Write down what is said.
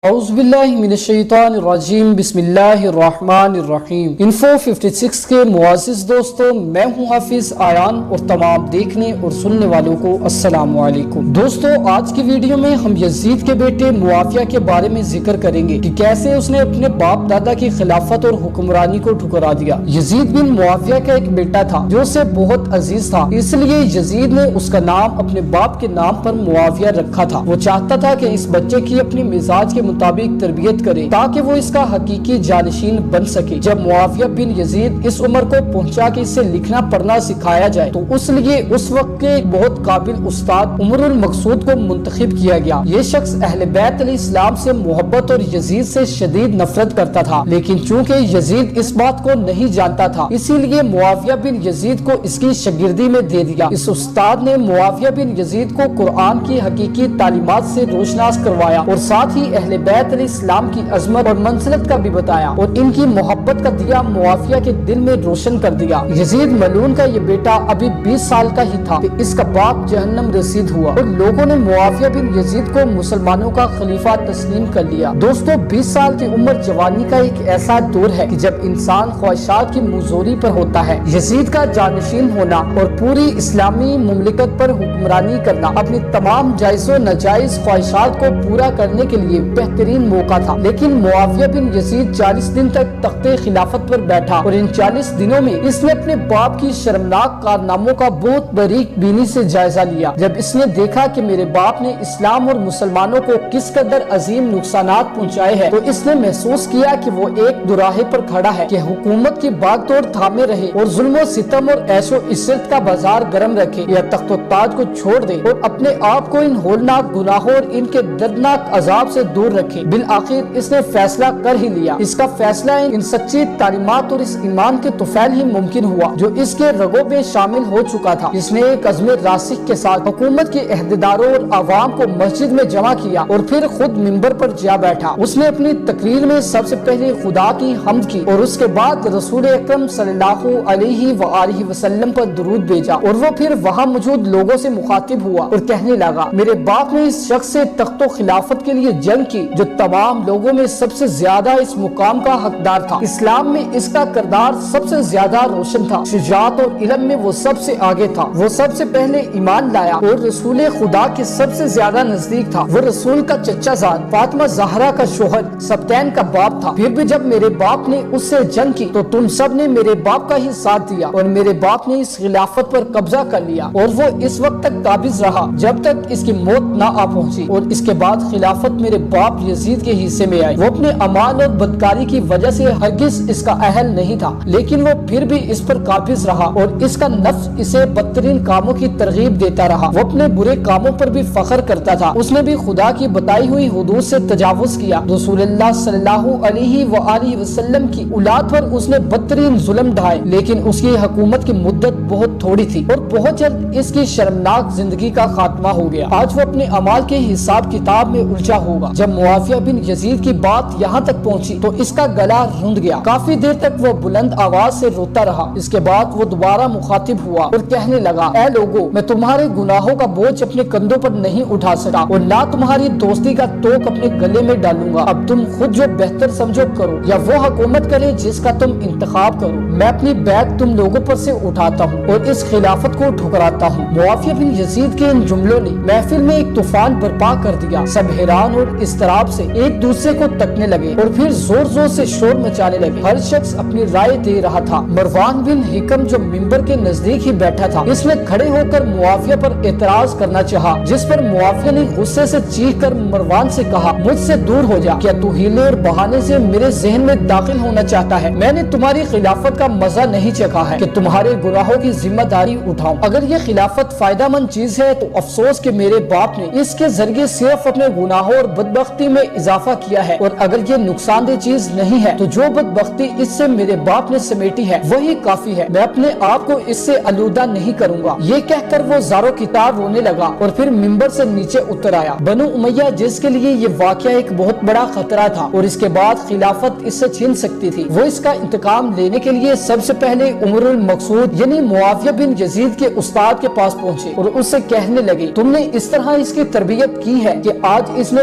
اعوذ باللہ من الشیطان الرجیم بسم اللہ الرحمن الرحیم۔ انفو 56 کے معزز دوستوں، میں ہوں حافظ آیان اور تمام دیکھنے اور سننے والوں کو السلام علیکم۔ دوستوں، آج کی ویڈیو میں ہم یزید کے بیٹے معاویہ کے بارے میں ذکر کریں گے کہ کیسے اس نے اپنے باپ دادا کی خلافت اور حکمرانی کو ٹھکرا دیا۔ یزید بن معاویہ کا ایک بیٹا تھا جو اسے بہت عزیز تھا، اس لیے یزید نے اس کا نام اپنے باپ کے نام پر معاویہ رکھا تھا۔ وہ چاہتا تھا کہ اس بچے کی اپنی مزاج کے مطابق تربیت کرے تاکہ وہ اس کا حقیقی جانشین بن سکے۔ جب معاویہ بن یزید اس عمر کو پہنچا کہ اسے لکھنا پڑھنا سکھایا جائے تو اس لیے اس وقت کے بہت قابل استاد عمر المقصود کو منتخب کیا گیا۔ یہ شخص اہل بیت علیہ السلام سے محبت اور یزید سے شدید نفرت کرتا تھا، لیکن چونکہ یزید اس بات کو نہیں جانتا تھا اسی لیے معاویہ بن یزید کو اس کی شاگردی میں دے دیا۔ اس استاد نے معاویہ بن یزید کو قرآن کی حقیقی تعلیمات سے روشناس کروایا اور ساتھ ہی اہل بیت علیہ السلام کی عظمت اور منزلت کا بھی بتایا اور ان کی محبت کا دیا معاویہ کے دل میں روشن کر دیا۔ یزید ملعون کا یہ بیٹا ابھی 20 سال کا ہی تھا کہ اس کا باپ جہنم رسید ہوا اور لوگوں نے معاویہ بن یزید کو مسلمانوں کا خلیفہ تسلیم کر لیا۔ دوستو، 20 سال کی عمر جوانی کا ایک ایسا دور ہے کہ جب انسان خواہشات کی مزوری پر ہوتا ہے۔ یزید کا جانشین ہونا اور پوری اسلامی مملکت پر حکمرانی کرنا اپنی تمام جائز و ناجائز خواہشات کو پورا کرنے کے لیے بہترین موقع تھا، لیکن معاویہ بن یزید 40 دن تک تخت خلافت پر بیٹھا اور ان 40 دنوں میں اس نے اپنے باپ کی شرمناک کارناموں کا بہت باریک بینی سے جائزہ لیا۔ جب اس نے دیکھا کہ میرے باپ نے اسلام اور مسلمانوں کو کس قدر عظیم نقصانات پہنچائے ہیں تو اس نے محسوس کیا کہ وہ ایک دوراہے پر کھڑا ہے کہ حکومت کی باغ توڑ تھامے رہے اور ظلم و ستم اور عیش و عشرت کا بازار گرم رکھے یا تخت و تاج کو چھوڑ دے اور اپنے آپ کو ان ہولناک گناہوں اور ان کے دردناک عذاب سے دور رکھے۔ بالآخر اس نے فیصلہ کر ہی لیا۔ اس کا فیصلہ ان سچی تعلیمات اور اس ایمان کے طفیل ہی ممکن ہوا جو اس کے رگوں میں شامل ہو چکا تھا۔ اس نے ایک عزم راسخ کے ساتھ حکومت کے عہدیداروں اور عوام کو مسجد میں جمع کیا اور پھر خود منبر پر جا بیٹھا۔ اس نے اپنی تقریر میں سب سے پہلے خدا کی حمد کی اور اس کے بعد رسول اکرم صلی اللہ علیہ وآلہ وسلم پر درود بھیجا اور وہ پھر وہاں موجود لوگوں سے مخاطب ہوا اور کہنے لگا، میرے باپ نے اس شخص سے تخت و خلافت کے لیے جنگ کی جو تمام لوگوں میں سب سے زیادہ اس مقام کا حقدار تھا۔ اسلام میں اس کا کردار سب سے زیادہ روشن تھا، شجاعت اور علم میں وہ سب سے آگے تھا۔ وہ سب سے پہلے ایمان لایا اور رسول خدا کے سب سے زیادہ نزدیک تھا۔ وہ رسول کا چچا زاد، فاطمہ زہرا کا شوہر، سبتین کا باپ تھا۔ پھر بھی جب میرے باپ نے اس سے جنگ کی تو تم سب نے میرے باپ کا ہی ساتھ دیا اور میرے باپ نے اس خلافت پر قبضہ کر لیا اور وہ اس وقت تک قابض رہا جب تک اس کی موت نہ آ پہنچی اور اس کے بعد خلافت میرے باپ یزید کے حصے میں آئی۔ وہ اپنے اعمال اور بدکاری کی وجہ سے ہرگز اس کا اہل نہیں تھا، لیکن وہ پھر بھی اس پر قابض رہا اور اس کا نفس اسے بدترین کاموں کی ترغیب دیتا رہا۔ وہ اپنے برے کاموں پر بھی فخر کرتا تھا۔ اس نے بھی خدا کی بتائی ہوئی حدود سے تجاوز کیا۔ رسول اللہ صلی اللہ علیہ وآلہ وسلم کی اولاد پر اس نے بدترین ظلم ڈھائے، لیکن اس کی حکومت کی مدت بہت تھوڑی تھی اور بہت جلد اس کی شرمناک زندگی کا خاتمہ ہو گیا۔ آج وہ اپنے اعمال کے حساب کتاب میں الجھا ہوگا۔ جب معاویہ بن یزید کی بات یہاں تک پہنچی تو اس کا گلا روند گیا۔ کافی دیر تک وہ بلند آواز سے روتا رہا۔ اس کے بعد وہ دوبارہ مخاطب ہوا اور کہنے لگا، اے لوگو، میں تمہارے گناہوں کا بوجھ اپنے کندھوں پر نہیں اٹھا سکا اور نہ تمہاری دوستی کا توق اپنے گلے میں ڈالوں گا۔ اب تم خود جو بہتر سمجھو کرو یا وہ حکومت کرے جس کا تم انتخاب کرو۔ میں اپنی بیعت تم لوگوں پر سے اٹھاتا ہوں اور اس خلافت کو ٹھکراتا ہوں۔ معاویہ بن یزید کے ان جملوں نے محفل میں ایک طوفان برپا کر دیا۔ سب حیران اور اضطراب سے ایک دوسرے کو تکنے لگے اور پھر زور زور سے شور مچانے لگے۔ ہر شخص اپنی رائے دے رہا تھا۔ مروان بن حکم جو منبر کے نزدیک ہی بیٹھا تھا، اس نے کھڑے ہو کر معاویہ پر اعتراض کرنا چاہا، جس پر معاویہ نے غصے سے چیخ کر مروان سے کہا، مجھ سے دور ہو جا، کیا تو ہیلے اور بہانے سے میرے ذہن میں داخل ہونا چاہتا ہے؟ میں نے تمہاری خلافت کا مزہ نہیں چکھا ہے کہ تمہارے گناہوں کی ذمہ داری اٹھاؤں۔ اگر یہ خلافت فائدہ مند چیز ہے تو افسوس کہ میرے باپ نے اس کے ذریعے صرف اپنے گناہوں اور بدبختی میں اضافہ کیا ہے، اور اگر یہ نقصان دہ چیز نہیں ہے تو جو بدبختی اس سے میرے باپ نے سمیٹی ہے وہی کافی ہے۔ میں اپنے آپ کو اس سے آلودہ نہیں کروں گا۔ یہ کہہ کر وہ زارو کتار رونے لگا اور پھر منبر سے نیچے اتر آیا۔ بنو امیہ جس کے لیے یہ واقعہ ایک بہت بڑا خطرہ تھا اور اس کے بعد خلافت اس سے چھین سکتی تھی، وہ اس کا انتقام لینے کے لیے سب سے پہلے عمر المقصود یعنی معاویہ بن یزید کے استاد کے پاس پہنچے اور اس سے کہنے لگے، تم نے اس طرح اس کی تربیت کی ہے کہ آج اس نے